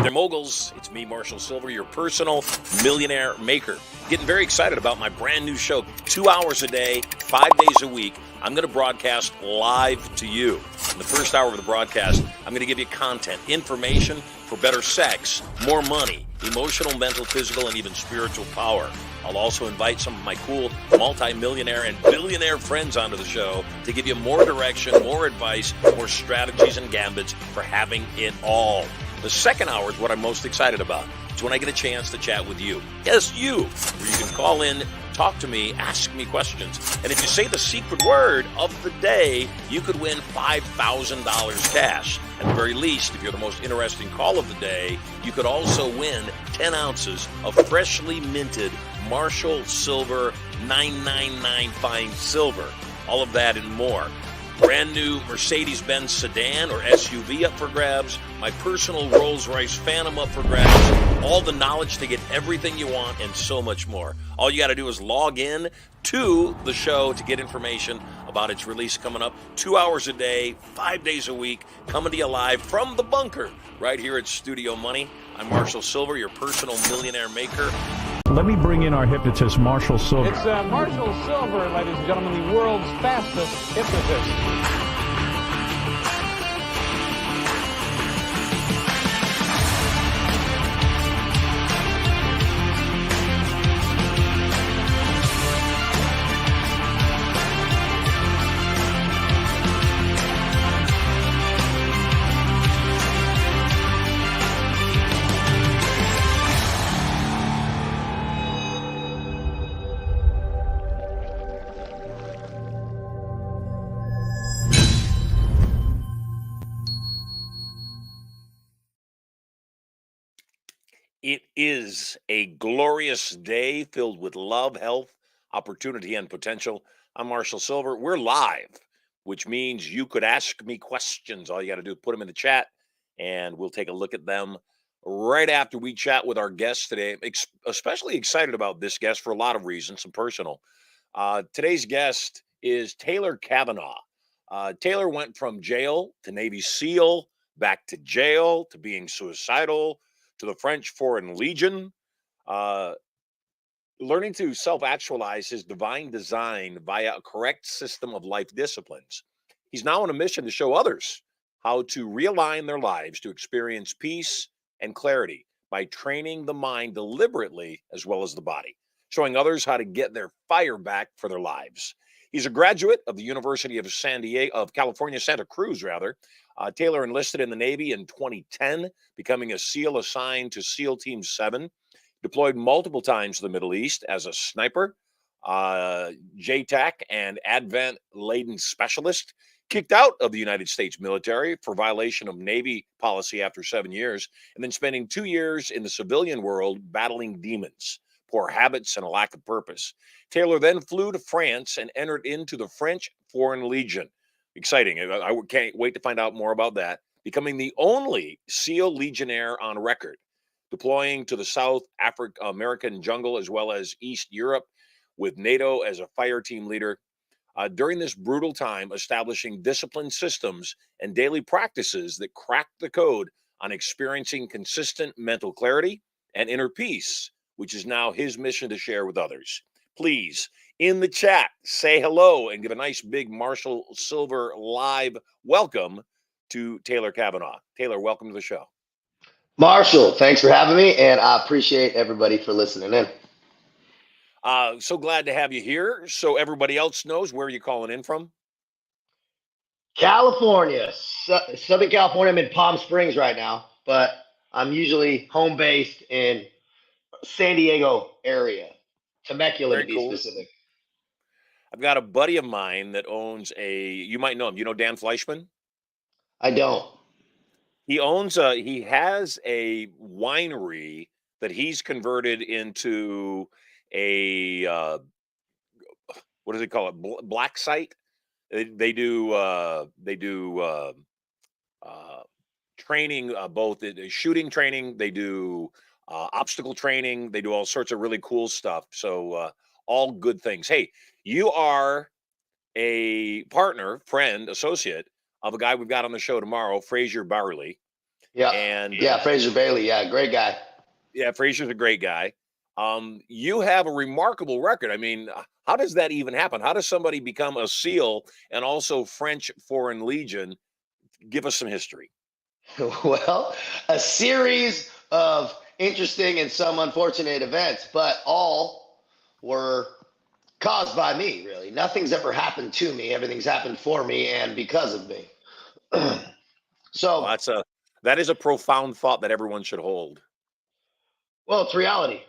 Hey there, moguls. It's me, Marshall Sylver, your personal millionaire maker. Getting very excited about my brand new show, 2 hours a day, 5 days a week. I'm going to broadcast live to you. In the first hour of the broadcast, I'm going to give you content, information for better sex, more money, emotional, mental, physical, and even spiritual power. I'll also invite some of my cool multi-millionaire and billionaire friends onto the show to give you more direction, more advice, more strategies and gambits for having it all. The second hour is what I'm most excited about. It's when I get a chance to chat with you. Yes, you. Where you can call in, talk to me, ask me questions. And if you say the secret word of the day, you could win $5,000 cash. At the very least, if you're the most interesting call of the day, you could also win 10 ounces of freshly minted Marshall Sylver 999 Fine Silver. All of that and more. Brand new Mercedes-Benz sedan or SUV up for grabs. My personal Rolls-Royce Phantom up for grabs. All the knowledge to get everything you want and so much more. All you got to do is log in to the show to get information about its release coming up. 2 hours a day, 5 days a week, coming to you live from the bunker right here at Studio Money. I'm Marshall Sylver, your personal millionaire maker. Let me bring in our hypnotist, Marshall Sylver. It's Marshall Sylver, ladies and gentlemen, the world's fastest hypnotist. It is a glorious day filled with love, health, opportunity, and potential. I'm Marshall Sylver. We're live, which means you could ask me questions. All you got to do is put them in the chat, and we'll take a look at them right after we chat with our guest today. Especially excited about this guest for a lot of reasons, some personal. Today's guest is Taylor Cavanaugh. Taylor went from jail to Navy SEAL, back to jail, to being suicidal, to the French Foreign Legion, learning to self-actualize his divine design via a correct system of life disciplines. He's now on a mission to show others how to realign their lives to experience peace and clarity by training the mind deliberately as well as the body, showing others how to get their fire back for their lives. He's a graduate of the University of California, Santa Cruz, rather. Taylor enlisted in the Navy in 2010, becoming a SEAL assigned to SEAL Team 7, deployed multiple times to the Middle East as a sniper, JTAC and Advent Laden specialist, kicked out of the United States military for violation of Navy policy after 7 years, and then spending 2 years in the civilian world battling demons, poor habits, and a lack of purpose. Taylor then flew to France and entered into the French Foreign Legion. Exciting. I can't wait to find out more about that. Becoming the only SEAL Legionnaire on record, deploying to the South American jungle as well as East Europe with NATO as a fire team leader. During this brutal time, establishing disciplined systems and daily practices that crack the code on experiencing consistent mental clarity and inner peace, which is now his mission to share with others. Please, in the chat, say hello and give a nice big Marshall Sylver live welcome to Taylor Cavanaugh. Taylor, welcome to the show. Marshall, thanks for having me, and I appreciate everybody for listening in. So glad to have you here. So everybody else knows, where are you calling in from? California, Southern California. I'm in Palm Springs right now, but I'm usually home based in San Diego area, Temecula to be specific. I've got a buddy of mine that owns you might know him. You know Dan Fleischman? I don't. He has a winery that he's converted into a, what do they call it? Black site. They do training, both shooting training. They do obstacle training. They do all sorts of really cool stuff. So all good things. Hey, you are a partner, friend, associate of a guy we've got on the show tomorrow, Fraser Barley. Yeah. And Yeah. Fraser Bailey. Yeah. Great guy. yeah, Fraser's a great guy. You have a remarkable record. I mean, how does that even happen? How does somebody become a SEAL and also French Foreign Legion? Give us some history. Well, a series of interesting and some unfortunate events, but all were caused by me, really. Nothing's ever happened to me. Everything's happened for me and because of me. Well, So, that is a profound thought that everyone should hold. well, it's reality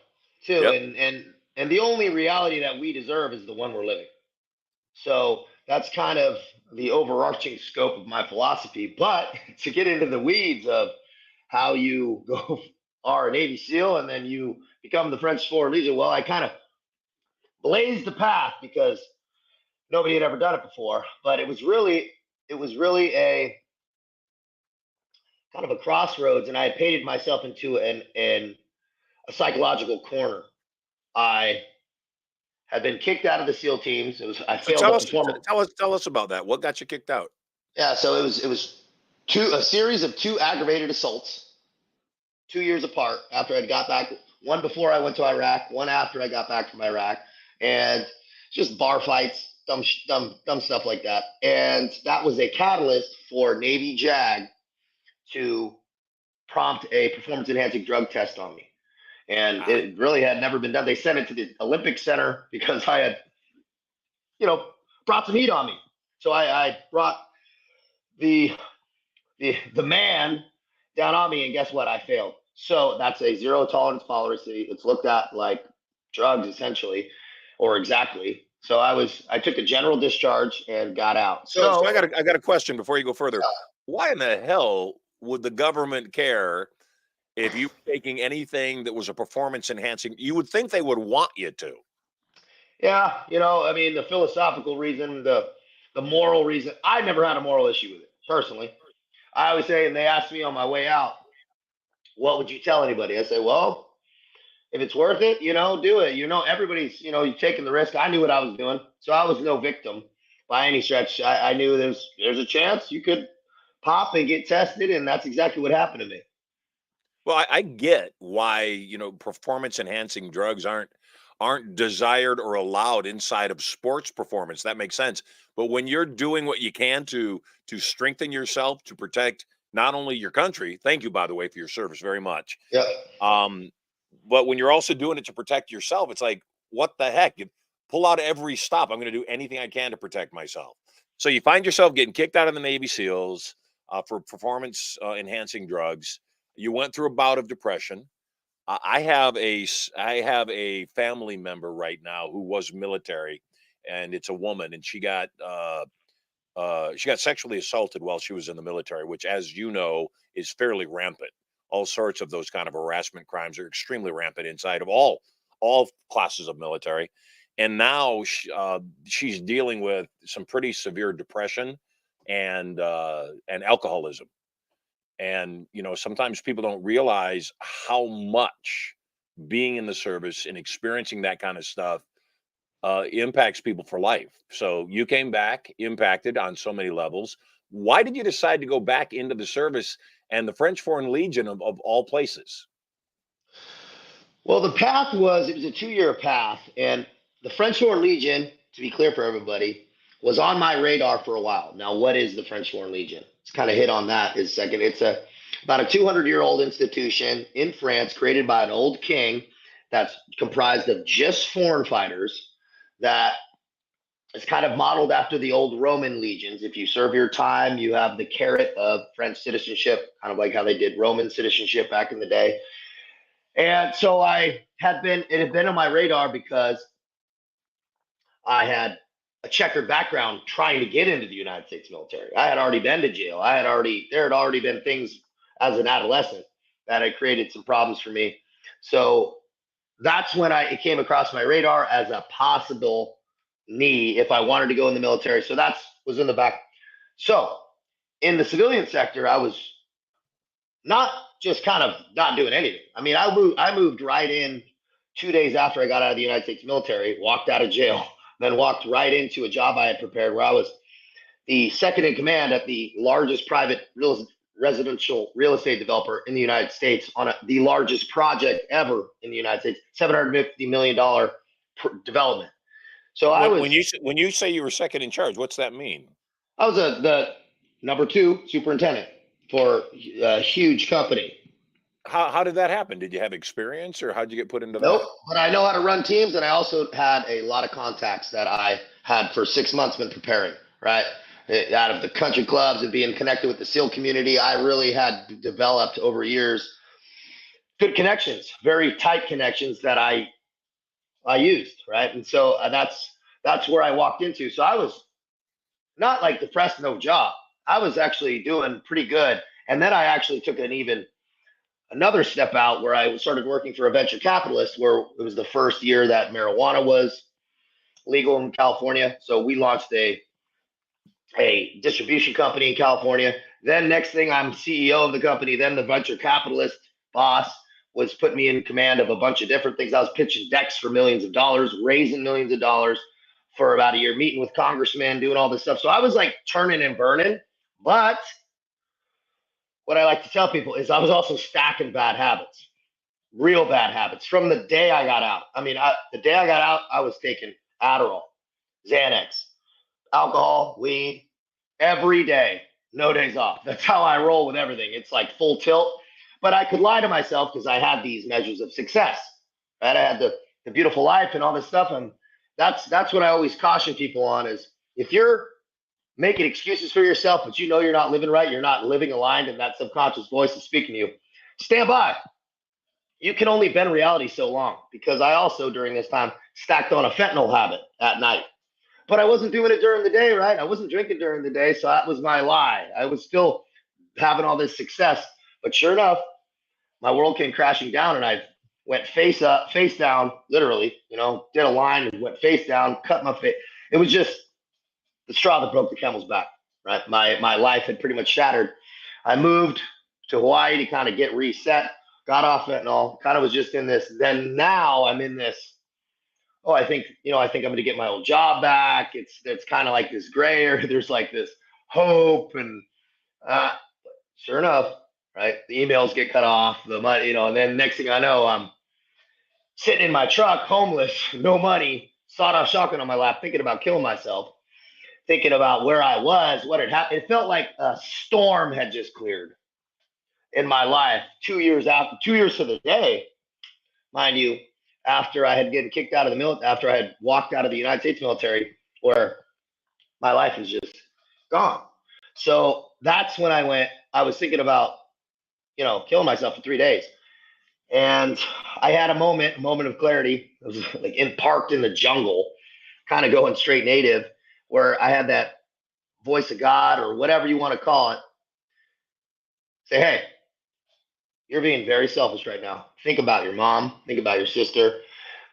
too, Yep. and the only reality that we deserve is the one we're living. So that's kind of the overarching scope of my philosophy. But to get into the weeds of how you go are a Navy SEAL and then you become the French Foreign Legion, well, I kind of blazed the path because nobody had ever done it before. But it was really a kind of a crossroads, and I had painted myself into a psychological corner. I had been kicked out of the SEAL teams. I So failed tell to us, perform. tell us about that. What got you kicked out? Yeah, so it was a series of two aggravated assaults, 2 years apart after I got back. One before I went to Iraq, one after I got back from Iraq, and just bar fights, dumb stuff like that. And that was a catalyst for Navy JAG to prompt a performance enhancing drug test on me. And it really had never been done. They sent it to the Olympic Center because I had, brought some heat on me. So I brought the man down on me, and guess what? I failed. So that's a zero tolerance policy. It's looked at like drugs, essentially, or exactly. So I took a general discharge and got out. So I got a question before you go further. Why in the hell would the government care if you were taking anything that was a performance enhancing? You would think they would want you to. Yeah, I mean, the philosophical reason, the moral reason. I never had a moral issue with it personally. I always say, and they asked me on my way out, what would you tell anybody? I say, well, if it's worth it, do it. Everybody's, you're taking the risk. I knew what I was doing. So I was no victim by any stretch. I knew there's a chance you could pop and get tested. And that's exactly what happened to me. Well, I get why, performance enhancing drugs aren't desired or allowed inside of sports performance. That makes sense. But when you're doing what you can to strengthen yourself, to protect not only your country, thank you, by the way, for your service very much. Yeah. But when you're also doing it to protect yourself, it's like, what the heck? You pull out every stop. I'm going to do anything I can to protect myself. So you find yourself getting kicked out of the Navy SEALs for performance enhancing drugs. You went through a bout of depression. I have a family member right now who was military, and it's a woman, and she got sexually assaulted while she was in the military, which, as you know, is fairly rampant. All sorts of those kind of harassment crimes are extremely rampant inside of all classes of military. And now she's dealing with some pretty severe depression and alcoholism. And sometimes people don't realize how much being in the service and experiencing that kind of stuff impacts people for life. So you came back impacted on so many levels. Why did you decide to go back into the service and the French Foreign Legion of all places? Well, it was a 2-year path. And the French Foreign Legion, to be clear for everybody, was on my radar for a while. Now, what is the French Foreign Legion? Let's kind of hit on that in a second. It's about a 200-year-old institution in France created by an old king that's comprised of just foreign fighters that is kind of modeled after the old Roman legions. If you serve your time, you have the carrot of French citizenship, kind of like how they did Roman citizenship back in the day. And so it had been on my radar because I had a checkered background trying to get into the United States military. I had already been to jail. There had already been things as an adolescent that had created some problems for me. So that's when it came across my radar as a possible need if I wanted to go in the military. So that was in the back. So in the civilian sector, I was not just kind of not doing anything. I mean, I moved right in 2 days after I got out of the United States military, walked out of jail, then walked right into a job I had prepared where I was the second in command at the largest private residential real estate developer in the United States on the largest project ever in the United States, $750 million development. So When you say you were second in charge, what's that mean? I was the number 2 superintendent for a huge company. How did that happen? Did you have experience, or how'd you get put into Nope, that? but I know how to run teams, and I also had a lot of contacts that I had for 6 months been preparing, right? Out of the country clubs and being connected with the SEAL community, I really had developed over years good connections, very tight connections that I used, right? And so that's where I walked into. So I was not like depressed, no job. I was actually doing pretty good. And then I actually took another step out where I started working for a venture capitalist, where it was the first year that marijuana was legal in California. So we launched a distribution company in California. Then next thing, I'm CEO of the company. Then the venture capitalist boss was putting me in command of a bunch of different things. I was pitching decks for millions of dollars, raising millions of dollars for about a year, meeting with congressmen, doing all this stuff. So I was like turning and burning. But what I like to tell people is I was also stacking bad habits, real bad habits from the day I got out. I mean, the day I got out, I was taking Adderall, Xanax, alcohol, weed, every day, no days off. That's how I roll with everything. It's like full tilt. But I could lie to myself because I had these measures of success, right? I had the beautiful life and all this stuff. And that's what I always caution people on is if you're making excuses for yourself, but you know you're not living right, you're not living aligned, and that subconscious voice is speaking to you, stand by. You can only bend reality so long, because I also, during this time, stacked on a fentanyl habit at night. But I wasn't doing it during the day, right? I wasn't drinking during the day, so that was my lie. I was still having all this success. But sure enough, my world came crashing down, and I went face down, literally, did a line and went face down, cut my face. It was just the straw that broke the camel's back, right? My life had pretty much shattered. I moved to Hawaii to kind of get reset, got off fentanyl, kind of was just in this. Then now I'm in this, I think I'm going to get my old job back. It's kind of like this gray area. There's like this hope, and sure enough, right? The emails get cut off, the money, and then next thing I know, I'm sitting in my truck, homeless, no money, sawed-off shotgun on my lap, thinking about killing myself, thinking about where I was, what had happened. It felt like a storm had just cleared in my life 2 years to the day, mind you, after I had gotten kicked out of the military, after I had walked out of the United States military, where my life is just gone. So that's when I was thinking about, killing myself for 3 days. And I had a moment of clarity. I was like parked in the jungle, kind of going straight native, where I had that voice of God, or whatever you want to call it, say, hey, you're being very selfish right now. Think about your mom. Think about your sister.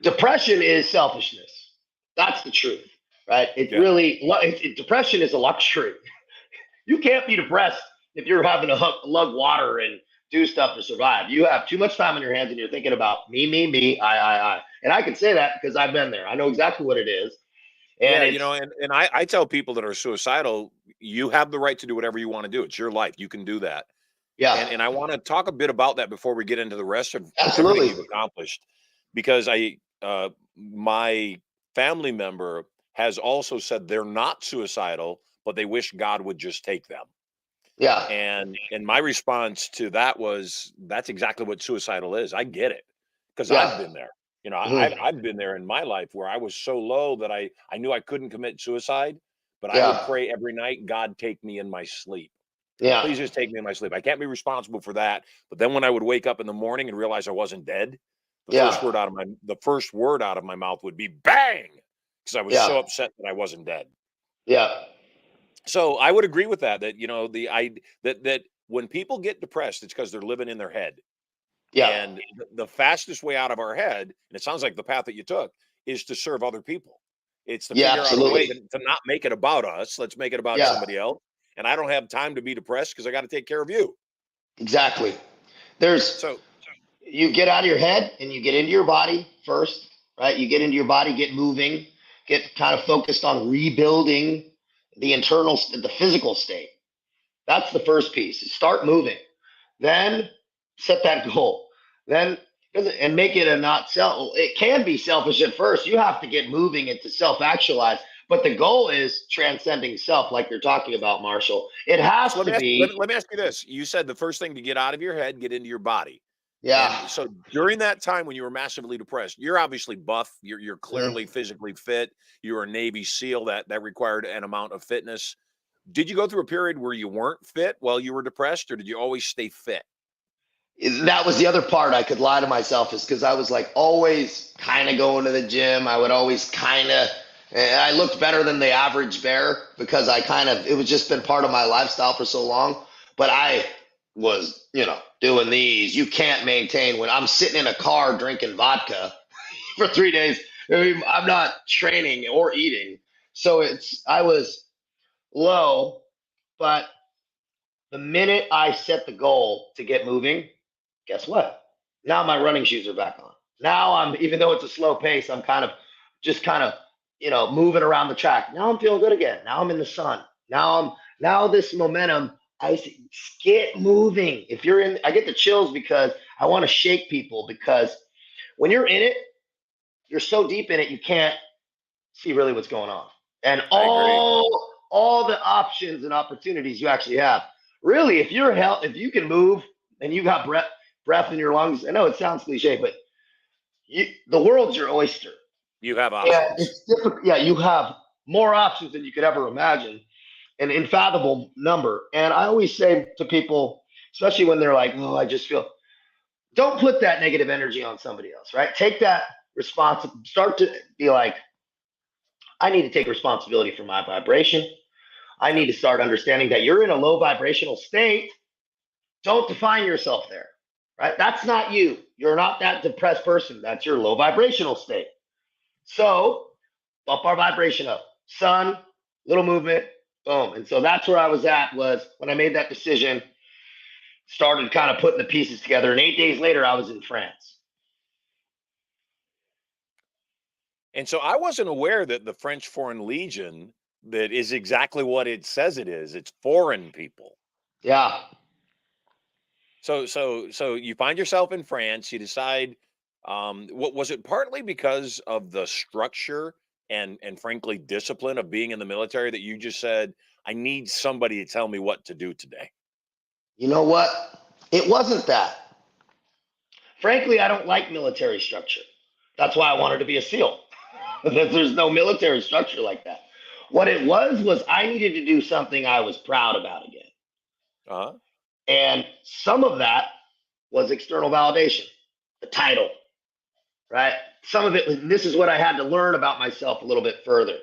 Depression is selfishness. That's the truth, right? Depression is a luxury. You can't be depressed if you're having to lug water and do stuff to survive. You have too much time on your hands, and you're thinking about me, I. And I can say that because I've been there. I know exactly what it is. And and I tell people that are suicidal, you have the right to do whatever you want to do. It's your life. You can do that. Yeah. And I want to talk a bit about that before we get into the rest of Absolutely. everything you've accomplished, because my family member has also said they're not suicidal, but they wish God would just take them. Yeah. And my response to that was, that's exactly what suicidal is. I get it, because Yeah. I've been there. I've been there in my life where I was so low that I knew I couldn't commit suicide, but I would pray every night, God, take me in my sleep. Yeah. Please just take me in my sleep. I can't be responsible for that. But then when I would wake up in the morning and realize I wasn't dead, the first word out of my mouth would be bang, because I was so upset that I wasn't dead. Yeah. So I would agree with that that when people get depressed, it's because they're living in their head. Yeah. And the fastest way out of our head, and it sounds like the path that you took, is to serve other people. It's to figure out a way to not make it about us. Let's make it about somebody else. And I don't have time to be depressed because I got to take care of you. Exactly. You get out of your head and you get into your body first, right? You get into your body, get moving, get kind of focused on rebuilding the physical state. That's the first piece. Start moving. Then set that goal. Then and make it a not self. It can be selfish at first. You have to get moving into self-actualize. But the goal is transcending self, like you're talking about, Marshall. It has So to be. let me ask you this. You said the first thing to get out of your head, get into your body. Yeah. And so during that time when you were massively depressed, you're obviously buff. You're clearly physically fit. You were a Navy SEAL that required an amount of fitness. Did you go through a period where you weren't fit while you were depressed, or did you always stay fit? That was the other part I could lie to myself, is because I was like always kind of going to the gym. I would always I looked better than the average bear because it was just been part of my lifestyle for so long. But I was, doing these. You can't maintain when I'm sitting in a car drinking vodka for 3 days. I mean, I'm not training or eating. So I was low, but the minute I set the goal to get moving, guess what? Now my running shoes are back on. Now even though it's a slow pace, I'm kind of moving around the track. Now I'm feeling good again. Now I'm in the sun. Now this momentum, I say, get moving. I get the chills because I want to shake people, because when you're in it, you're so deep in it, you can't see really what's going on. And all the options and opportunities you actually have. Really, if you can move and you got breath in your lungs, I know it sounds cliche, but the world's your oyster. You have options. Yeah, it's difficult. Yeah, you have more options than you could ever imagine, an unfathomable number. And I always say to people, especially when they're like, "Oh, I just feel," don't put that negative energy on somebody else, right? Take that responsibility. Start to be like, I need to take responsibility for my vibration. I need to start understanding that you're in a low vibrational state. Don't define yourself there, right? That's not you. You're not that depressed person. That's your low vibrational state. So bump our vibration up. Sun, little movement, boom. And so that's where I was at, was when I made that decision, started kind of putting the pieces together. And 8 days later, I was in France. And so I wasn't aware that the French Foreign Legion, that is exactly what it says it is. It's foreign people. Yeah. So you find yourself in France. You decide, what was it? Partly because of the structure and frankly discipline of being in the military, that you just said, I need somebody to tell me what to do today. You know what? It wasn't that. Frankly, I don't like military structure. That's why I wanted to be a SEAL. There's no military structure like that. What it was I needed to do something I was proud about again. Uh-huh. And some of that was external validation, the title, right? Some of it, this is what I had to learn about myself a little bit further,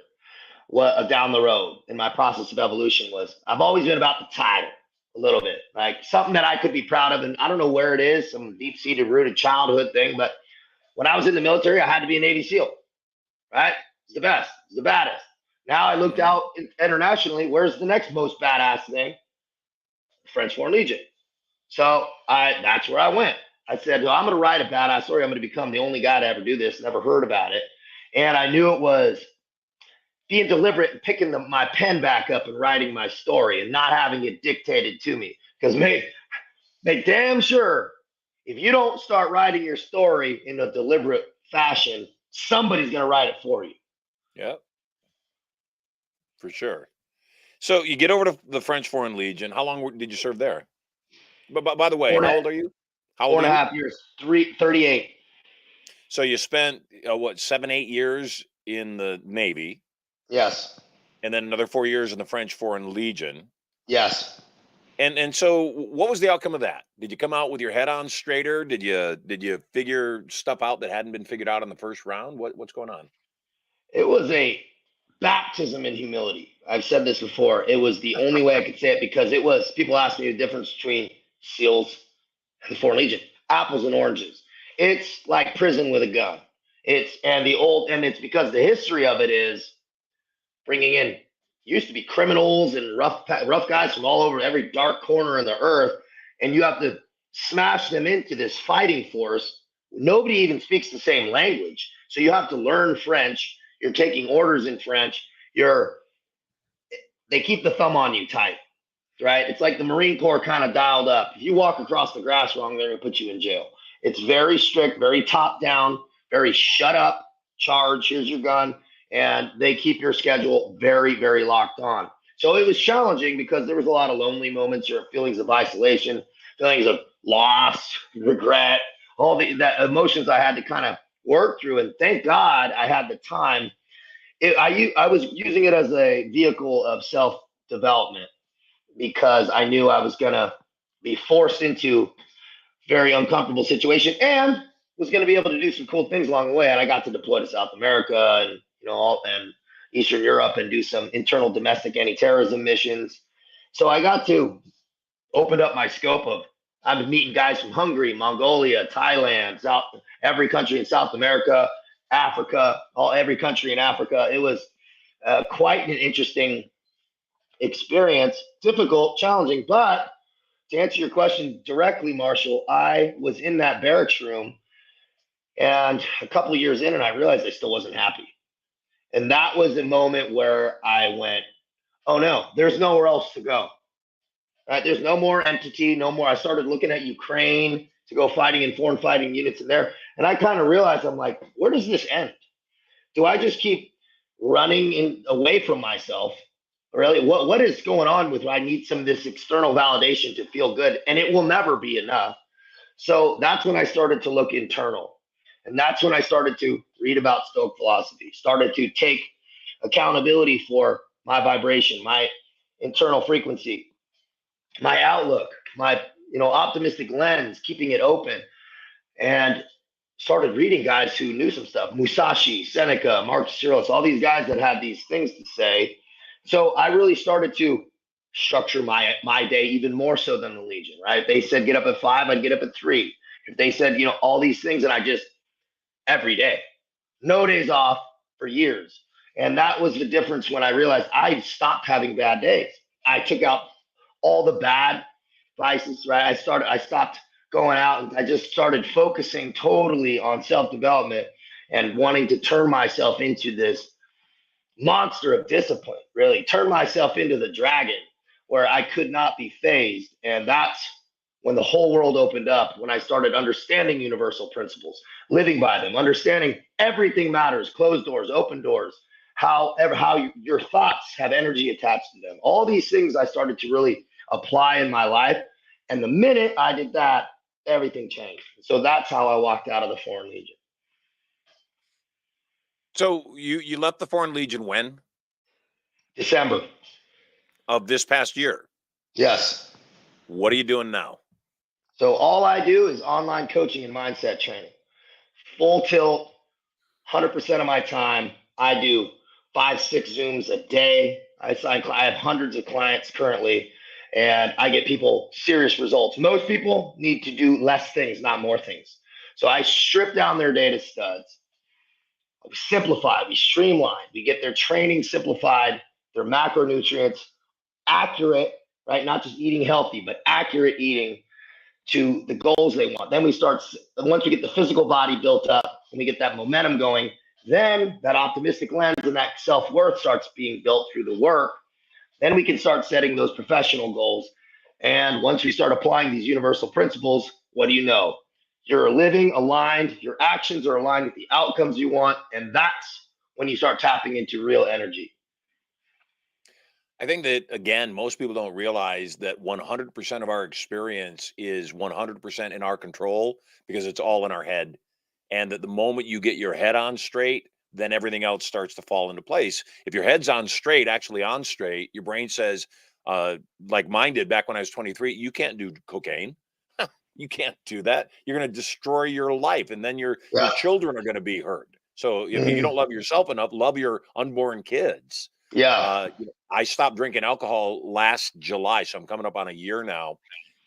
down the road in my process of evolution, was I've always been about the title a little bit, like something that I could be proud of. And I don't know where it is, some deep-seated rooted childhood thing, but when I was in the military, I had to be a Navy SEAL, right? It's the best, it's the baddest. Now I looked out internationally, where's the next most badass thing? French Foreign Legion. So that's where I went. I said, well, I'm going to write a badass story. I'm going to become the only guy to ever do this. Never heard about it. And I knew it was being deliberate and picking my pen back up and writing my story and not having it dictated to me. Because make damn sure, if you don't start writing your story in a deliberate fashion, somebody's going to write it for you. Yeah, for sure. So you get over to the French Foreign Legion. How long did you serve there? But by the way, how old are you? How old? 4.5 years. 38. So you spent 7, 8 years in the Navy. Yes. And then another 4 years in the French Foreign Legion. Yes. And so what was the outcome of that? Did you come out with your head on straighter? Did you figure stuff out that hadn't been figured out in the first round? What's going on? It was a baptism in humility. I've said this before. It was the only way I could say it, because it was, people ask me the difference between SEALs and the Foreign Legion. Apples and oranges. It's like prison with a gun. It's because the history of it is bringing in, used to be criminals and rough guys from all over every dark corner of the earth, and you have to smash them into this fighting force. Nobody even speaks the same language, so you have to learn French. You're taking orders in French. They keep the thumb on you tight. right? It's like the Marine Corps kind of dialed up. If you walk across the grass wrong, they're going to put you in jail. It's very strict, very top down, very shut up, charge, here's your gun. And they keep your schedule very, very locked on. So it was challenging because there was a lot of lonely moments, or feelings of isolation, feelings of loss, regret, all that emotions I had to kind of work through. And thank God I had the time. I was using it as a vehicle of self-development because I knew I was going to be forced into very uncomfortable situation and was going to be able to do some cool things along the way. And I got to deploy to South America and, and Eastern Europe and do some internal domestic anti-terrorism missions. So I got to open up my scope of, I've been meeting guys from Hungary, Mongolia, Thailand, every country in South America, Africa, every country in Africa. It was quite an interesting experience, difficult, challenging. But to answer your question directly, Marshall, I was in that barracks room and a couple of years in, and I realized I still wasn't happy. And that was the moment where I went, oh no, there's nowhere else to go. Right? There's no more entity, no more. I started looking at Ukraine to go fighting in foreign fighting units in there. And I kind of realized, I'm like, where does this end? Do I just keep running away from myself? Really, what is going on with, I need some of this external validation to feel good, and it will never be enough. So that's when I started to look internal. And that's when I started to read about Stoic philosophy, started to take accountability for my vibration, my internal frequency, my outlook, my optimistic lens, keeping it open, and started reading guys who knew some stuff. Musashi, Seneca, Marcus Aurelius, all these guys that had these things to say. So I really started to structure my day even more so than the Legion, right? If they said get up at 5, I'd get up at 3. If they said, all these things, and I just, every day, no days off for years. And that was the difference when I realized I stopped having bad days. I took out all the bad vices, right? I stopped going out, and I just started focusing totally on self-development and wanting to turn myself into this monster of discipline, really turn myself into the dragon where I could not be phased. And that's when the whole world opened up, when I started understanding universal principles, living by them, understanding everything matters, closed doors, open doors, how your thoughts have energy attached to them. All these things I started to really apply in my life. And the minute I did that, everything changed. So that's how I walked out of the Foreign Legion. So you left the Foreign Legion when? December of this past year. Yes. What are you doing now? So all I do is online coaching and mindset training. Full tilt, 100% of my time. I do 5-6 Zooms a day. I have hundreds of clients currently, and I get people serious results. Most people need to do less things, not more things. So I strip down their day to studs. We simplify, we streamline, we get their training simplified, their macronutrients accurate, right? Not just eating healthy, but accurate eating to the goals they want. Then once we get the physical body built up and we get that momentum going, then that optimistic lens and that self-worth starts being built through the work. Then we can start setting those professional goals. And once we start applying these universal principles, what do you know? You're living aligned, your actions are aligned with the outcomes you want, and that's when you start tapping into real energy. I think that, again, most people don't realize that 100% of our experience is 100% in our control because it's all in our head. And that the moment you get your head on straight, then everything else starts to fall into place. If your head's on straight, actually on straight, your brain says, like mine did back when I was 23, you can't do cocaine. You can't do that. You're going to destroy your life, and then your children are going to be hurt. So if you don't love yourself enough, love your unborn kids. Yeah. I stopped drinking alcohol last July, so I'm coming up on a year now.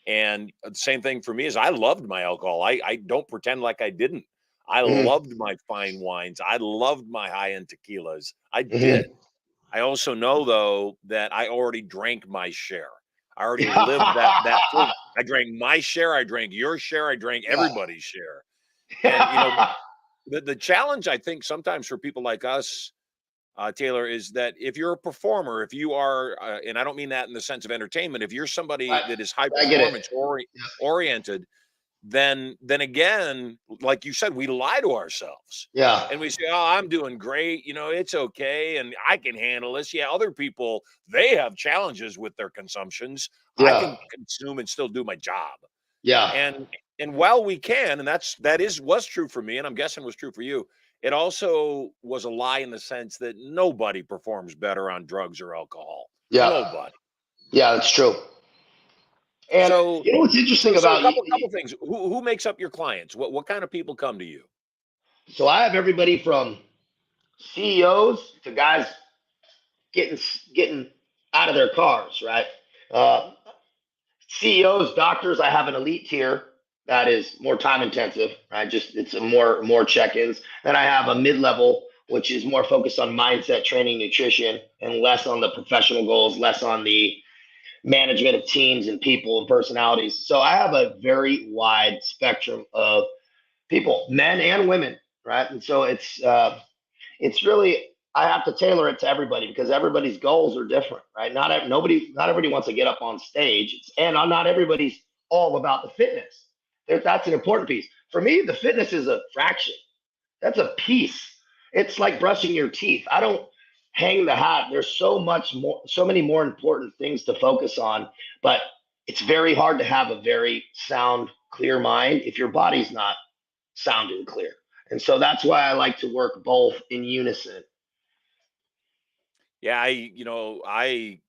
And the same thing for me is I loved my alcohol. I don't pretend like I didn't. I loved my fine wines. I loved my high-end tequilas. I did. I also know, though, that I already drank my share. I already lived that full. I drank my share. I drank your share. I drank everybody's share. And, the challenge, I think, sometimes for people like us, Taylor, is that if you're a performer, if you are, and I don't mean that in the sense of entertainment, if you're somebody I, that is high I get it. performance oriented, then again, like you said, we lie to ourselves Yeah. and we say, "Oh, I'm doing great. You know, it's okay, and I can handle this." Yeah, other people, they have challenges with their consumptions. I Yeah. can consume and still do my job. Yeah. And while we can, and was true for me, and I'm guessing was true for you, it also was a lie in the sense that nobody performs better on drugs or alcohol. Yeah. Nobody. Yeah, that's true. And So you know what's interesting so a about couple things. Who makes up your clients? What kind of people come to you? so I have everybody from CEOs to guys getting getting out of their cars, right? Uh, CEOs, doctors, I have an elite tier that is more time intensive, right? Just it's a more check-ins. Then I have a mid-level, which is more focused on mindset, training, nutrition, and less on the professional goals, less on the management of teams and people and personalities. So I have a very wide spectrum of people, men and women, right? And so it's really I have to tailor it to everybody because everybody's goals are different, right? Not everybody wants to get up on stage, and not everybody's all about the fitness. That's an important piece for me. The fitness is a fraction. That's a piece. It's like brushing your teeth. I don't hang the hat. There's so many more important things to focus on, but it's very hard to have a very sound, clear mind if your body's not sound and clear. And so that's why I like to work both in unison. Yeah, I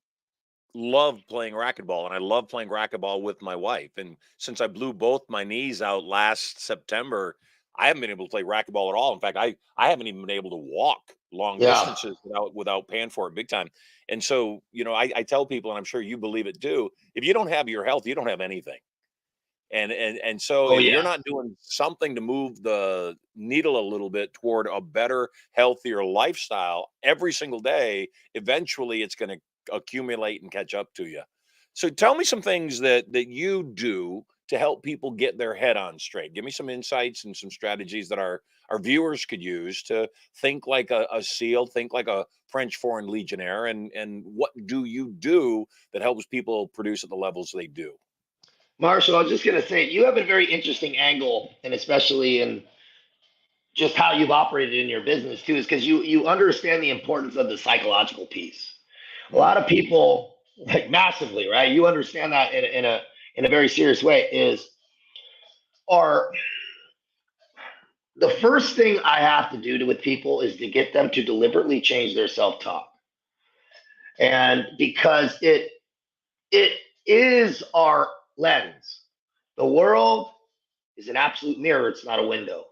love playing racquetball, and I love playing racquetball with my wife. And since I blew both my knees out last September, I haven't been able to play racquetball at all. In fact, I haven't even been able to walk long Yeah. distances without paying for it big time. And so, I tell people, and I'm sure you believe it too, if you don't have your health, you don't have anything. And so Oh if you're yeah. not doing something to move the needle a little bit toward a better, healthier lifestyle every single day, eventually it's going to accumulate and catch up to you. So tell me some things that you do to help people get their head on straight. Give me some insights and some strategies that our viewers could use to think like a SEAL, think like a French Foreign Legionnaire, and what do you do that helps people produce at the levels they do? Marshall, I was just going to say, you have a very interesting angle, and especially in just how you've operated in your business too, is because you understand the importance of the psychological piece. A lot of people, like massively, right? You understand that in a very serious way. Are the first thing I have to do with people is to get them to deliberately change their self-talk, and because it is our lens. The world is an absolute mirror. It's not a window,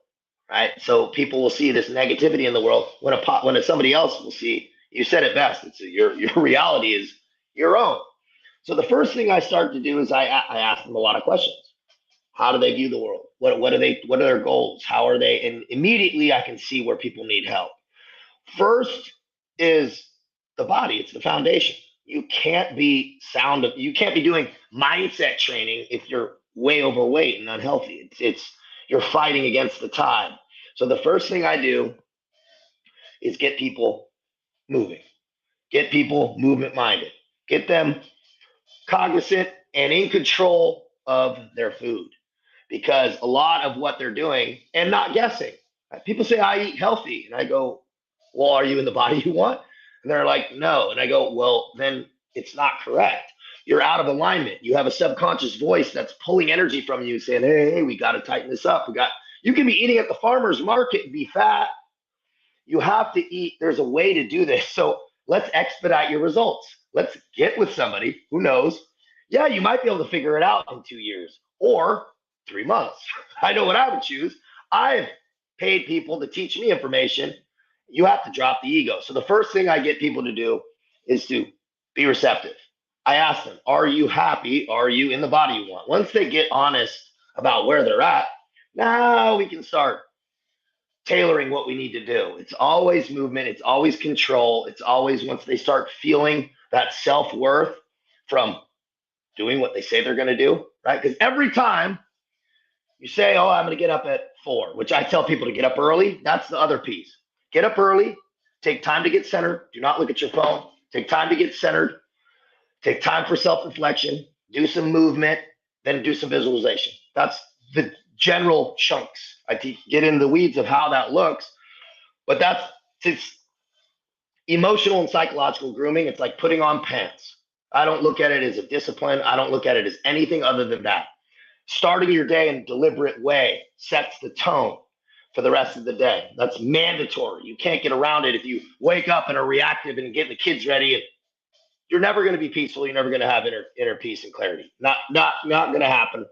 right? So people will see this negativity in the world when somebody else will see. You said it best. It's your reality is your own. So the first thing I start to do is I ask them a lot of questions. How do they view the world? What are their goals? How are they? And immediately I can see where people need help. First is the body. It's the foundation. You can't be sound. You can't be doing mindset training if you're way overweight and unhealthy. It's you're fighting against the tide. So the first thing I do is get people moving, get people movement minded, get them cognizant and in control of their food, because a lot of what they're doing and not guessing. People say I eat healthy, and I go, well, are you in the body you want? And they're like, no. And I go, well, then it's not correct. You're out of alignment. You have a subconscious voice that's pulling energy from you, saying, hey, we got to tighten this up. You can be eating at the farmer's market and be fat. You have to eat. There's a way to do this. So let's expedite your results. Let's get with somebody who knows. Yeah, you might be able to figure it out in 2 years or 3 months. I know what I would choose. I've paid people to teach me information. You have to drop the ego. So the first thing I get people to do is to be receptive. I ask them, are you happy? Are you in the body you want? Once they get honest about where they're at, now we can start tailoring what we need to do. It's always movement. It's always control. It's always once they start feeling that self-worth from doing what they say they're going to do, right? Because every time you say, oh, I'm going to get up at 4, which I tell people to get up early. That's the other piece. Get up early, take time to get centered. Do not look at your phone. Take time to get centered. Take time for self-reflection. Do some movement, then do some visualization. That's the general chunks. I get into the weeds of how that looks, but it's emotional and psychological grooming. It's like putting on pants. I don't look at it as a discipline. I don't look at it as anything other than that. Starting your day in a deliberate way sets the tone for the rest of the day. That's mandatory. You can't get around it if you wake up and are reactive and getting the kids ready. You're never going to be peaceful. You're never going to have inner peace and clarity. Not going to happen.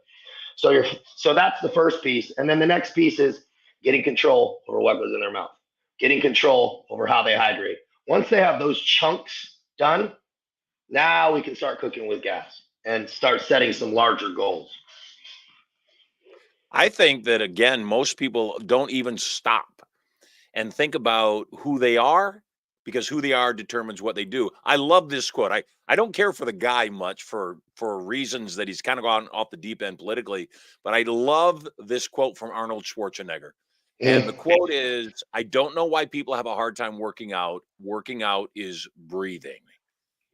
So that's the first piece. And then the next piece is getting control over what goes in their mouth, getting control over how they hydrate. Once they have those chunks done, now we can start cooking with gas and start setting some larger goals. I think that, again, most people don't even stop and think about who they are, because who they are determines what they do. I love this quote. I don't care for the guy much for reasons that he's kind of gone off the deep end politically, but I love this quote from Arnold Schwarzenegger. And the quote is, I don't know why people have a hard time working out. Working out is breathing.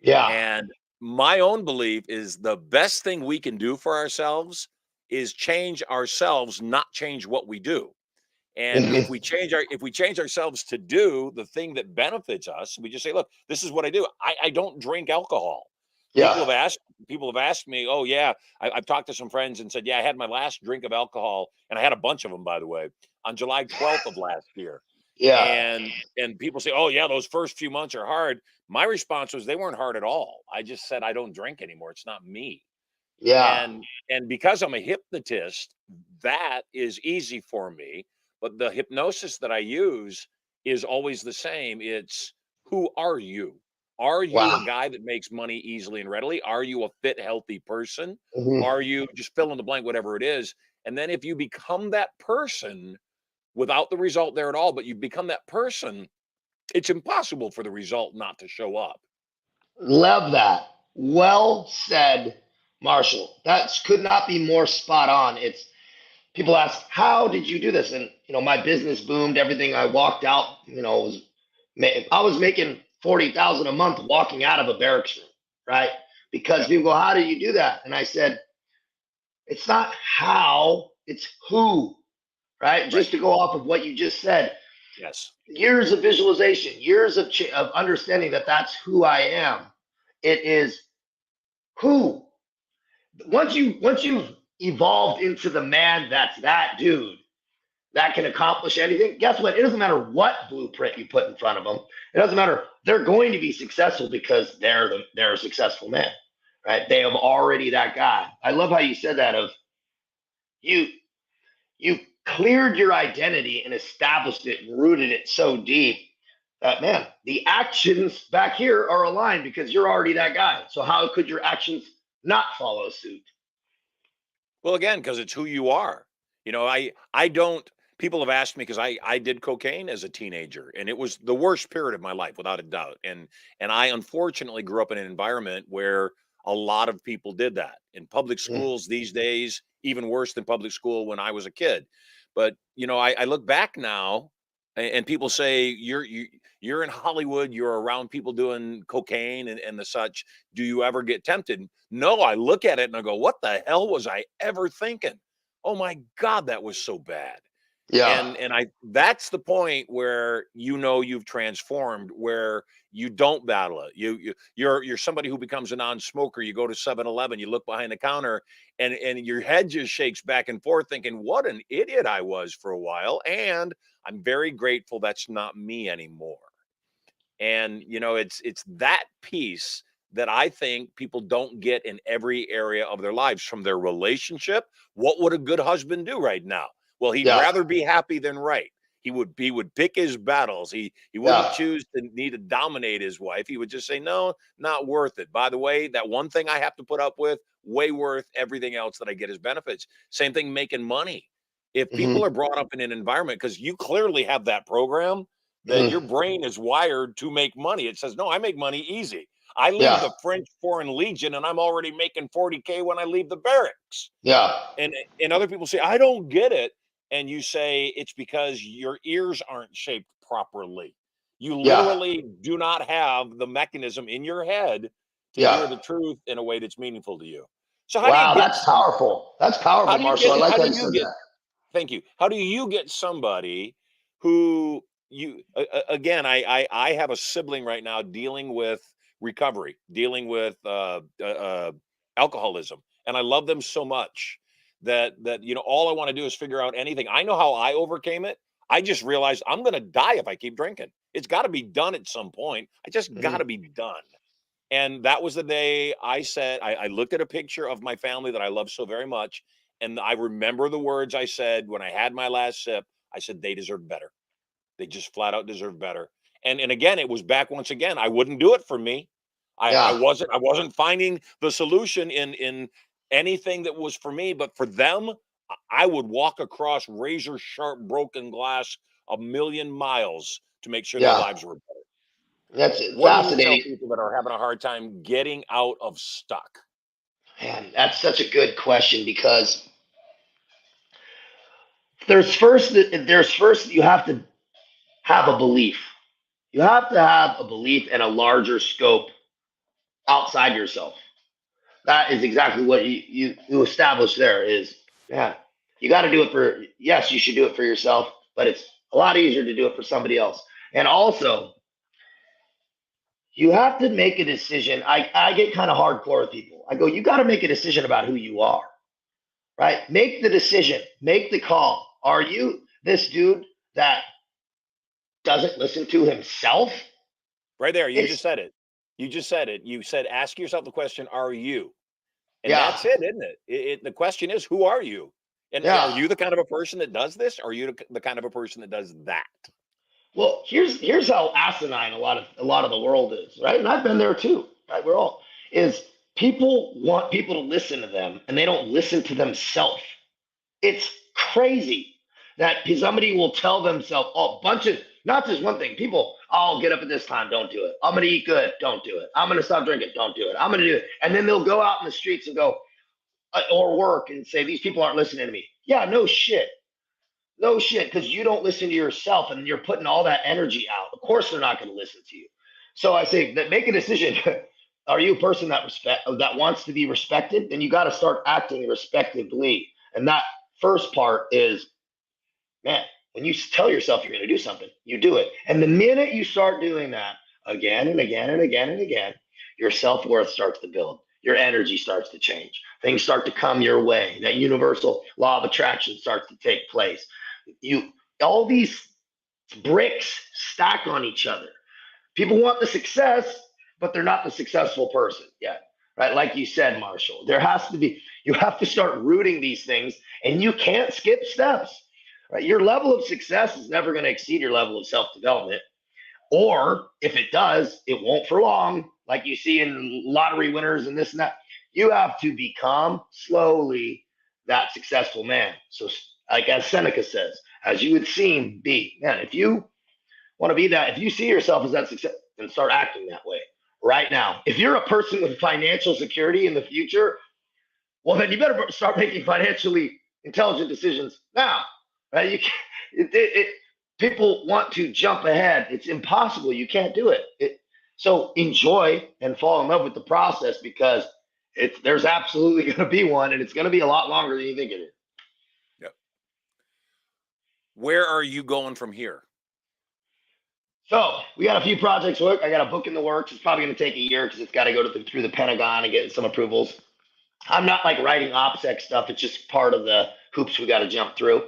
Yeah. And my own belief is the best thing we can do for ourselves is change ourselves, not change what we do. And if we change ourselves to do the thing that benefits us, we just say, look, this is what I do. I don't drink alcohol. Yeah. People have asked me, oh yeah, I've talked to some friends and said, yeah, I had my last drink of alcohol, and I had a bunch of them, by the way, on July 12th of last year. Yeah. And people say, oh yeah, those first few months are hard. My response was, they weren't hard at all. I just said, I don't drink anymore. It's not me. Yeah. And because I'm a hypnotist, that is easy for me. But the hypnosis that I use is always the same. It's, who are you? Are you a guy that makes money easily and readily? Are you a fit, healthy person? Are you, just fill in the blank, whatever it is? And then if you become that person without the result there at all, but you become that person, it's impossible for the result not to show up. Love that. Well said, Marshall. That could not be more spot on. It's, people ask, how did you do this? And, my business boomed, everything. I walked out, I was making $40,000 a month walking out of a barracks room, right? Because people go, how did you do that? And I said, it's not how, it's who, right? Just to go off of what you just said. Yes. Years of visualization, years of understanding that that's who I am. It is who. Once you've evolved into the man that's that dude that can accomplish anything, guess what? It doesn't matter what blueprint you put in front of them. It doesn't matter. They're going to be successful because they're a successful man, right? They have already that guy. I love how you said that, of you cleared your identity and established it and rooted it so deep that, man, the actions back here are aligned because you're already that guy. So how could your actions not follow suit? Well, again, because it's who you are. I don't, people have asked me, because I did cocaine as a teenager, and it was the worst period of my life, without a doubt. And I unfortunately grew up in an environment where a lot of people did that. In public schools these days, even worse than public school when I was a kid. But, I look back now, and people say, you're in Hollywood, you're around people doing cocaine and the such. Do you ever get tempted? No, I look at it and I go, what the hell was I ever thinking? Oh my God, that was so bad. Yeah. And that's the point where you've transformed, where you don't battle it. You're somebody who becomes a non-smoker. You go to 7-Eleven, you look behind the counter, and your head just shakes back and forth, thinking, what an idiot I was for a while. And I'm very grateful that's not me anymore. And it's that piece that I think people don't get in every area of their lives. From their relationship, what would a good husband do right now? Well, he'd rather be happy than right. He would pick his battles. He wouldn't choose to need to dominate his wife. He would just say, no, not worth it. By the way, that one thing I have to put up with, way worth everything else that I get as benefits. Same thing making money. If people are brought up in an environment, because you clearly have that program, that your brain is wired to make money. It says, no, I make money easy. I leave the French Foreign Legion and I'm already making 40K when I leave the barracks. Yeah. And other people say, I don't get it. And you say, it's because your ears aren't shaped properly. You Yeah. literally do not have the mechanism in your head to Yeah. hear the truth in a way that's meaningful to you. So how Wow, do you get that's powerful. That's powerful, how do you Marshall. I get like how how do you you said get that. thank you. How do you get somebody who again, I have a sibling right now dealing with recovery, dealing with alcoholism, and I love them so much that all I want to do is figure out anything. I know how I overcame it. I just realized I'm going to die if I keep drinking. It's got to be done at some point. I just got to Mhm. be done. And that was the day I said, I looked at a picture of my family that I love so very much. And I remember the words I said when I had my last sip. I said, they deserve better. They just flat out deserve better. And again, it was back once again. I wouldn't do it for me. I Yeah. wasn't finding the solution in anything that was for me, but for them, I would walk across razor sharp broken glass a million miles to make sure their Yeah. lives were better. That's What do you tell fascinating. people that are having a hard time getting out of stuck? Man, that's such a good question because there's first you have to have a belief. You have to have a belief and a larger scope outside yourself. That is exactly what you establish there is, yeah, you got to do it for, yes, you should do it for yourself, but it's a lot easier to do it for somebody else. And also, you have to make a decision. I get kind of hardcore with people. I go, you got to make a decision about who you are, right? Make the decision, make the call. Are you this dude that doesn't listen to himself? Right there, you It's, just said it. You just said it. You said, ask yourself the question, are you? And yeah, that's it, isn't it? The question is, who are you? And are yeah. you the kind of a person that does this? Or are you the kind of a person that does that? Well, here's how asinine a lot of the world is, right? And I've been there too, right? We're all is people want people to listen to them, and they don't listen to themselves. It's crazy that somebody will tell themselves a bunch of not just one thing. People, I'll get up at this time, don't do it. I'm gonna eat good, don't do it. I'm gonna stop drinking, don't do it. I'm gonna do it, and then they'll go out in the streets and go or work and say these people aren't listening to me. Yeah, no shit. No shit, because you don't listen to yourself and you're putting all that energy out. Of course, they're not going to listen to you. So I say that make a decision. Are you a person that wants to be respected? Then you got to start acting respectively. And that first part is, man, when you tell yourself you're going to do something, you do it. And the minute you start doing that again and again and again and again, your self worth starts to build. Your energy starts to change. Things start to come your way. That universal law of attraction starts to take place. You all these bricks stack on each other. People want the success, but they're not the successful person yet. Right? Like you said, Marshall, there has to be, you have to start rooting these things, and you can't skip steps. Right? Your level of success is never going to exceed your level of self-development. Or if it does, it won't for long, like you see in lottery winners and this and that. You have to become slowly that successful man. So, like as Seneca says, as you would seem, be. Man, if you want to be that, if you see yourself as that success, then start acting that way right now. If you're a person with financial security in the future, well, then you better start making financially intelligent decisions now. Right? You can't, people want to jump ahead. It's impossible. You can't do it. So enjoy and fall in love with the process because there's absolutely going to be one, and it's going to be a lot longer than you think it is. Yep. Where are you going from here? So we got a few projects work. I got a book in the works. It's probably going to take a year because it's got to go through the Pentagon and get some approvals. I'm not like writing OPSEC stuff. It's just part of the hoops we got to jump through.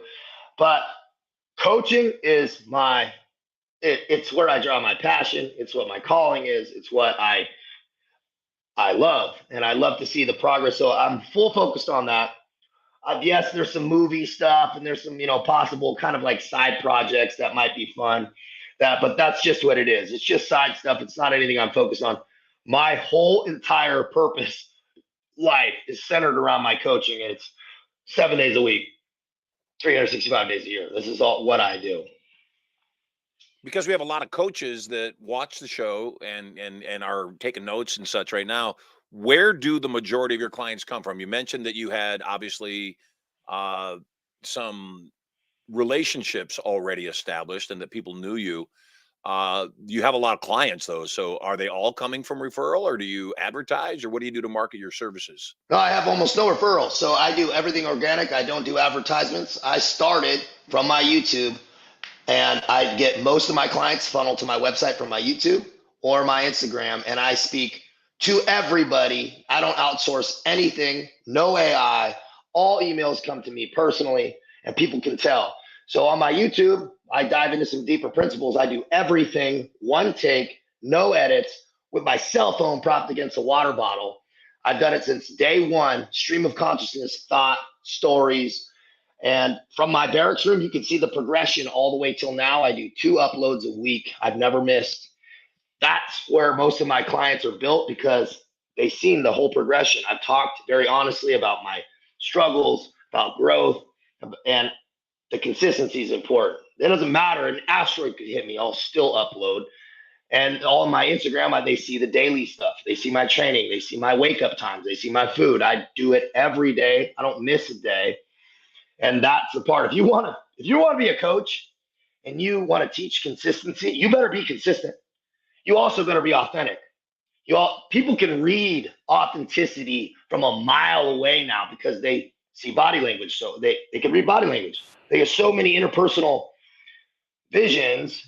But coaching is it's where I draw my passion. It's what my calling is. It's what I love, and I love to see the progress. So I'm full focused on that. Yes, there's some movie stuff, and there's some possible kind of like side projects that might be fun. But that's just what it is. It's just side stuff. It's not anything I'm focused on. My whole entire purpose life is centered around my coaching, and it's 7 days a week, 365 days a year. This is all what I do. Because we have a lot of coaches that watch the show and are taking notes and such right now. Where do the majority of your clients come from? You mentioned that you had obviously some relationships already established and that people knew you. You have a lot of clients though. So are they all coming from referral, or do you advertise, or what do you do to market your services? No, I have almost no referrals. So I do everything organic. I don't do advertisements. I started from my YouTube, and I get most of my clients funneled to my website from my YouTube or my Instagram, and I speak to everybody. I don't outsource anything, no AI. All emails come to me personally, and people can tell. So on my YouTube, I dive into some deeper principles. I do everything, one take, no edits, with my cell phone propped against a water bottle. I've done it since day one, stream of consciousness, thought, stories. And from my barracks room, you can see the progression all the way till now. I do 2 uploads a week. I've never missed. That's where most of my clients are built, because they've seen the whole progression. I've talked very honestly about my struggles, about growth, and the consistency is important. It doesn't matter. An asteroid could hit me. I'll still upload. And on my Instagram, they see the daily stuff. They see my training. They see my wake up times. They see my food. I do it every day. I don't miss a day. And that's the part. If you want to be a coach and you want to teach consistency, you better be consistent. You also better be authentic. People can read authenticity from a mile away now because they see body language. So they can read body language. They have so many interpersonal visions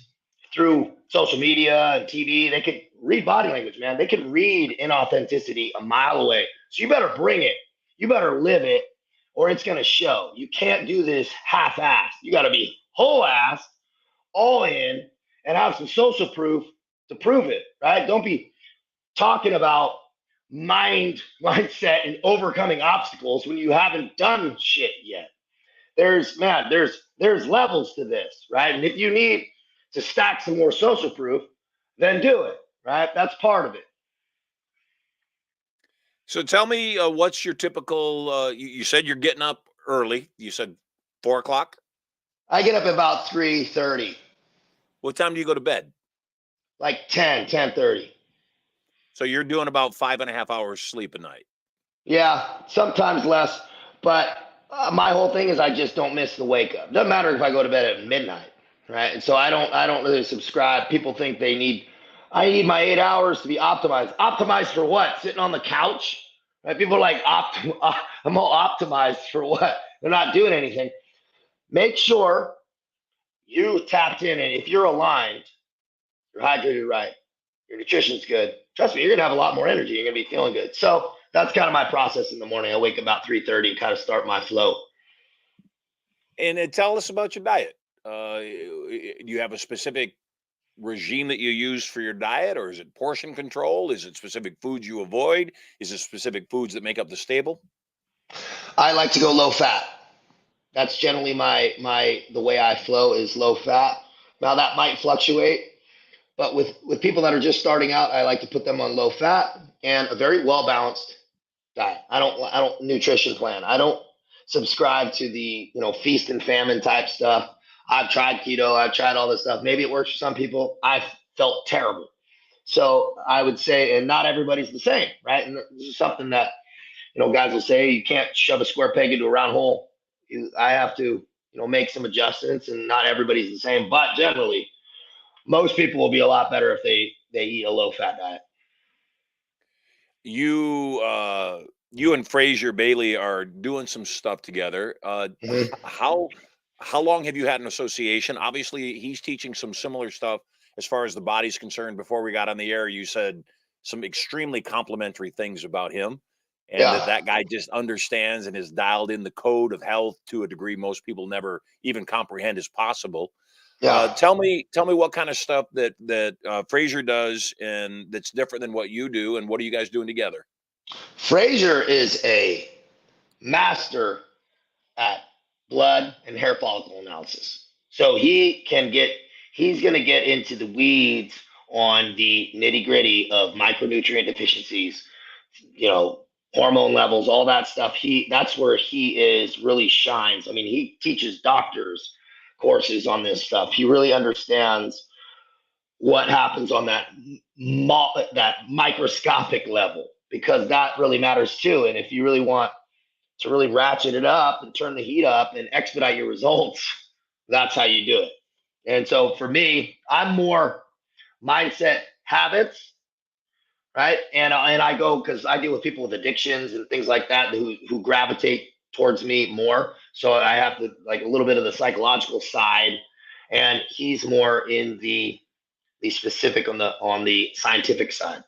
through social media and TV. They could read body language, man. They can read inauthenticity a mile away. So you better bring it. You better live it, or it's going to show. You can't do this half-assed. You got to be whole-assed, all in, and have some social proof to prove it, right? Don't be talking about mindset and overcoming obstacles when you haven't done shit yet. There's levels to this, right? And if you need to stack some more social proof, then do it, right? That's part of it. So tell me, what's your typical? You said you're getting up early. You said 4 o'clock. I get up at about 3:30, What time do you go to bed? like 10:30. So you're doing about 5.5 hours sleep a night. Yeah, sometimes less, but my whole thing is I just don't miss the wake up. Doesn't matter if I go to bed at midnight, right? And so I don't really subscribe. People think I need my 8 hours to be optimized. Optimized for what? Sitting on the couch, right? People are like, I'm all optimized for what? They're not doing anything. Make sure you tapped in, and if you're aligned, you're hydrated right, your nutrition's good. Trust me, you're gonna have a lot more energy. You're gonna be feeling good. So that's kind of my process in the morning. I wake up about 3:30 and kind of start my flow. And tell us about your diet. Do you have a specific regime that you use for your diet, or is it portion control? Is it specific foods you avoid? Is it specific foods that make up the stable? I like to go low fat. That's generally the way I flow is low fat. Now that might fluctuate, but with people that are just starting out, I like to put them on low fat and a very well balanced diet. I don't nutrition plan. I don't subscribe to the feast and famine type stuff. I've tried keto. I've tried all this stuff. Maybe it works for some people. I've felt terrible. So I would say, and not everybody's the same, right? And this is something that guys will say, you can't shove a square peg into a round hole. I have to make some adjustments, and not everybody's the same. But generally, most people will be a lot better if they eat a low fat diet. You and Fraser Bailey are doing some stuff together. Mhm. How long have you had an association? Obviously, he's teaching some similar stuff as far as the body's concerned. Before we got on the air, you said some extremely complimentary things about him, and Yeah. that guy just understands and has dialed in the code of health to a degree most people never even comprehend is possible. Yeah. Tell me what kind of stuff that Fraser does and that's different than what you do, and what are you guys doing together? Fraser is a master at blood and hair follicle analysis. So he's going to get into the weeds on the nitty gritty of micronutrient deficiencies, hormone levels, all that stuff. That's where he really shines. I mean, he teaches doctors courses on this stuff. He really understands what happens on that microscopic level, because that really matters too. And if you really want to really ratchet it up and turn the heat up and expedite your results, that's how you do it. And so for me, I'm more mindset habits, right? And I go, because I deal with people with addictions and things like that who gravitate towards me more. So I have to like a little bit of the psychological side, and he's more in the specific on the scientific side.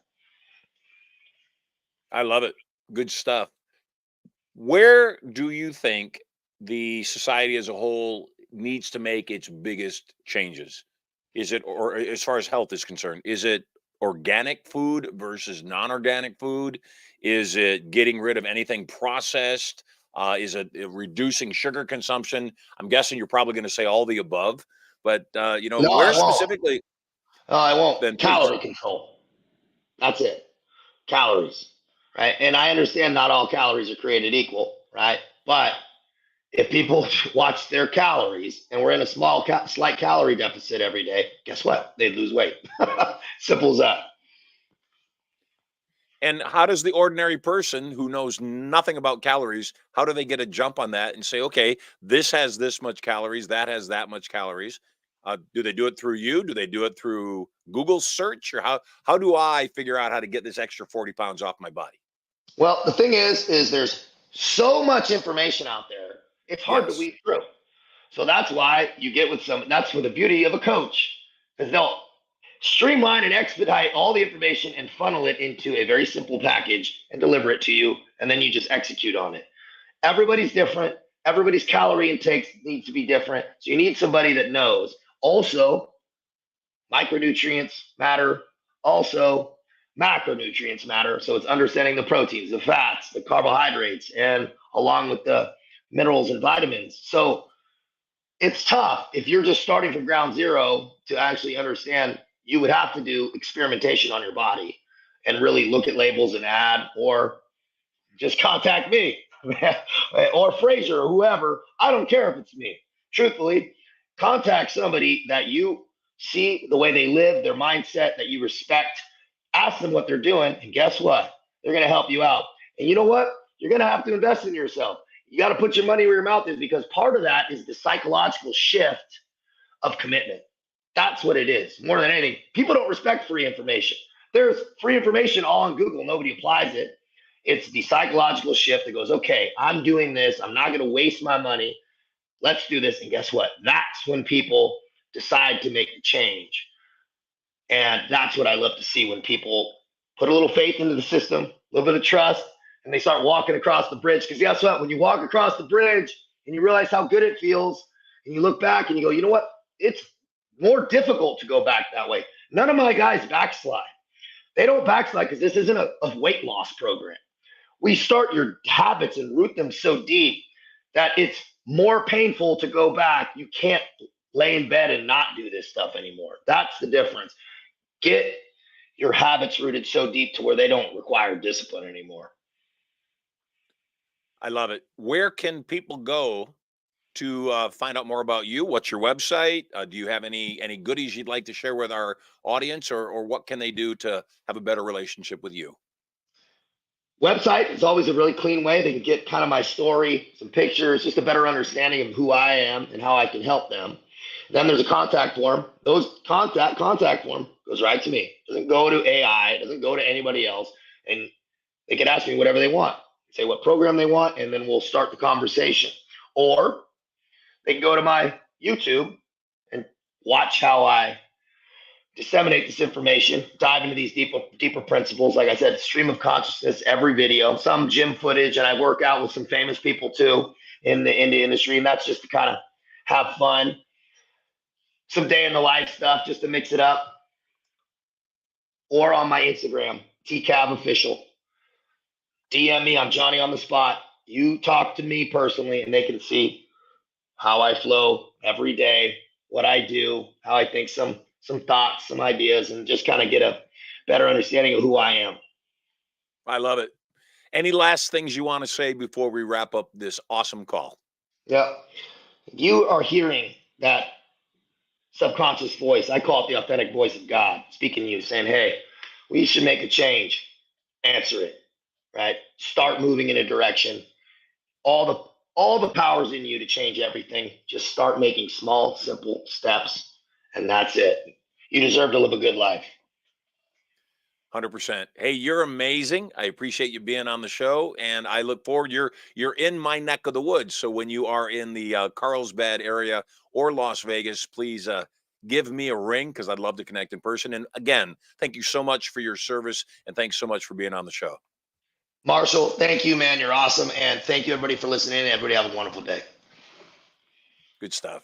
I love it. Good stuff. Where do you think the society as a whole needs to make its biggest changes? Is it, or as far as health is concerned, is it organic food versus non-organic food? Is it getting rid of anything processed? Is it reducing sugar consumption? I'm guessing you're probably going to say all the above, but No, I where won't. specifically? No, I won't. Then please. Calorie control. That's it. Calories, right? And I understand not all calories are created equal, right? But if people watch their calories and we're in a slight calorie deficit every day, guess what? They lose weight. Simple as that. And how does the ordinary person who knows nothing about calories, how do they get a jump on that and say, okay, this has this much calories, that has that much calories? Do they do it through you? Do they do it through Google search? Or how do I figure out how to get this extra 40 pounds off my body? Well, the thing is there's so much information out there. It's hard to Yes. weed through. So that's why you get with some. That's for the beauty of a coach, because they'll streamline and expedite all the information and funnel it into a very simple package and deliver it to you, and then you just execute on it. Everybody's different. Everybody's calorie intake needs to be different. So you need somebody that knows. Also, micronutrients matter. Also, macronutrients matter. So it's understanding the proteins, the fats, the carbohydrates, and along with the minerals and vitamins. So it's tough if you're just starting from ground zero to actually understand. You would have to do experimentation on your body and really look at labels and add, or just contact me or Fraser or whoever. I don't care if it's me. Truthfully, contact somebody that you see the way they live, their mindset, that you respect. Ask them what they're doing, and guess what? They're going to help you out. And you know what? You're going to have to invest in yourself. You got to put your money where your mouth is, because part of that is the psychological shift of commitment. That's what it is more than anything. People don't respect free information. There's free information all on Google. Nobody applies it. It's the psychological shift that goes, okay, I'm doing this. I'm not going to waste my money. Let's do this. And guess what? That's when people decide to make the change. And that's what I love to see, when people put a little faith into the system, a little bit of trust, and they start walking across the bridge. Because guess what? When you walk across the bridge and you realize how good it feels, and you look back and you go, you know what? It's more difficult to go back that way. None of my guys backslide. They don't backslide because this isn't a weight loss program. We start your habits and root them so deep that it's more painful to go back. You can't lay in bed and not do this stuff anymore. That's the difference. Get your habits rooted so deep to where they don't require discipline anymore. I love it. Where can people go to find out more about you? What's your website? Do you have any goodies you'd like to share with our audience, or what can they do to have a better relationship with you? Website is always a really clean way. They can get kind of my story, some pictures, just a better understanding of who I am and how I can help them. Then there's a contact form. Those contact form goes right to me. It doesn't go to AI. It doesn't go to anybody else. And they can ask me whatever they want. Say what program they want, and then we'll start the conversation. Or they can go to my YouTube and watch how I disseminate this information, dive into these deeper principles. Like I said, stream of consciousness, every video, some gym footage, and I work out with some famous people too in the industry, and that's just to kind of have fun. Some day in the life stuff just to mix it up. Or on my Instagram, TCAV official. DM me, I'm Johnny on the spot. You talk to me personally, and they can see how I flow every day, what I do, how I think, some thoughts, some ideas, and just kind of get a better understanding of who I am. I love it. Any last things you want to say before we wrap up this awesome call? Yeah. You are hearing that subconscious voice. I call it the authentic voice of God speaking to you, saying, hey, we should make a change. Answer it, right? Start moving in a direction. All the powers in you to change everything. Just start making small, simple steps, and that's it. You deserve to live a good life. 100%. Hey, you're amazing. I appreciate you being on the show, and I look forward. You're in my neck of the woods, so when you are in the Carlsbad area or Las Vegas, please give me a ring because I'd love to connect in person. And again, thank you so much for your service, and thanks so much for being on the show. Marshall, thank you, man. You're awesome, and thank you, everybody, for listening. Everybody have a wonderful day. Good stuff.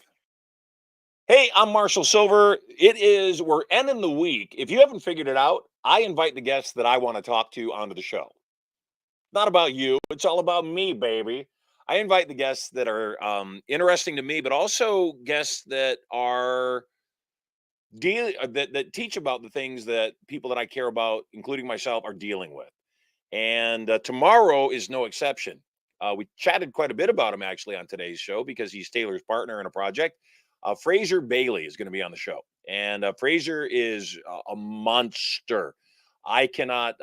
Hey, I'm Marshall Sylver. We're ending the week. If you haven't figured it out, I invite the guests that I want to talk to onto the show. Not about you. It's all about me, baby. I invite the guests that are interesting to me, but also guests that are that teach about the things that people that I care about, including myself, are dealing with. And tomorrow is no exception. We chatted quite a bit about him actually on today's show because he's Taylor's partner in a project. Fraser Bailey is going to be on the show, and Fraser is a monster. I cannot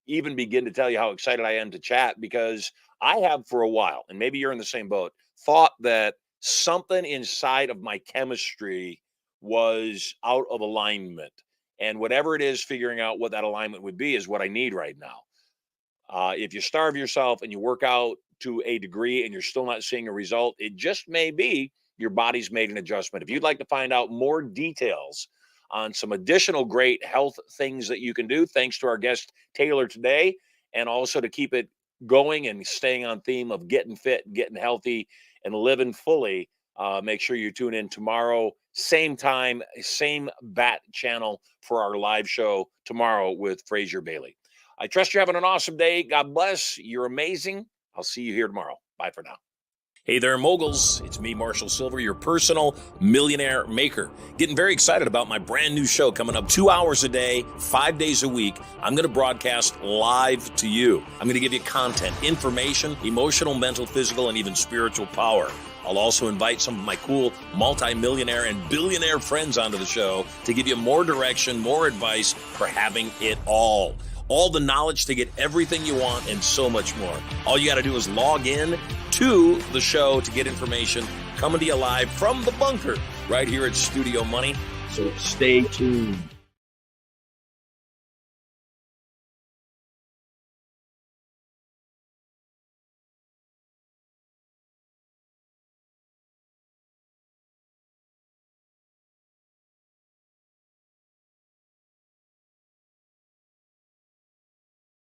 even begin to tell you how excited I am to chat because I have for a while, and maybe you're in the same boat, thought that something inside of my chemistry was out of alignment. And whatever it is, figuring out what that alignment would be is what I need right now. If you starve yourself and you work out to a degree and you're still not seeing a result, it just may be your body's made an adjustment. If you'd like to find out more details on some additional great health things that you can do, thanks to our guest Taylor today, and also to keep it going and staying on theme of getting fit, getting healthy, and living fully, make sure you tune in tomorrow, same time, same bat channel for our live show tomorrow with Fraser Bailey. I trust you're having an awesome day. God bless. You're amazing. I'll see you here tomorrow. Bye for now. Hey there, moguls. It's me, Marshall Sylver, your personal millionaire maker. Getting very excited about my brand new show coming up 2 hours a day, 5 days a week. I'm going to broadcast live to you. I'm going to give you content, information, emotional, mental, physical, and even spiritual power. I'll also invite some of my cool multi-millionaire and billionaire friends onto the show to give you more direction, more advice for having it all. All the knowledge to get everything you want and so much more. All you got to do is log in to the show to get information coming to you live from the bunker right here at Studio Money. So stay tuned.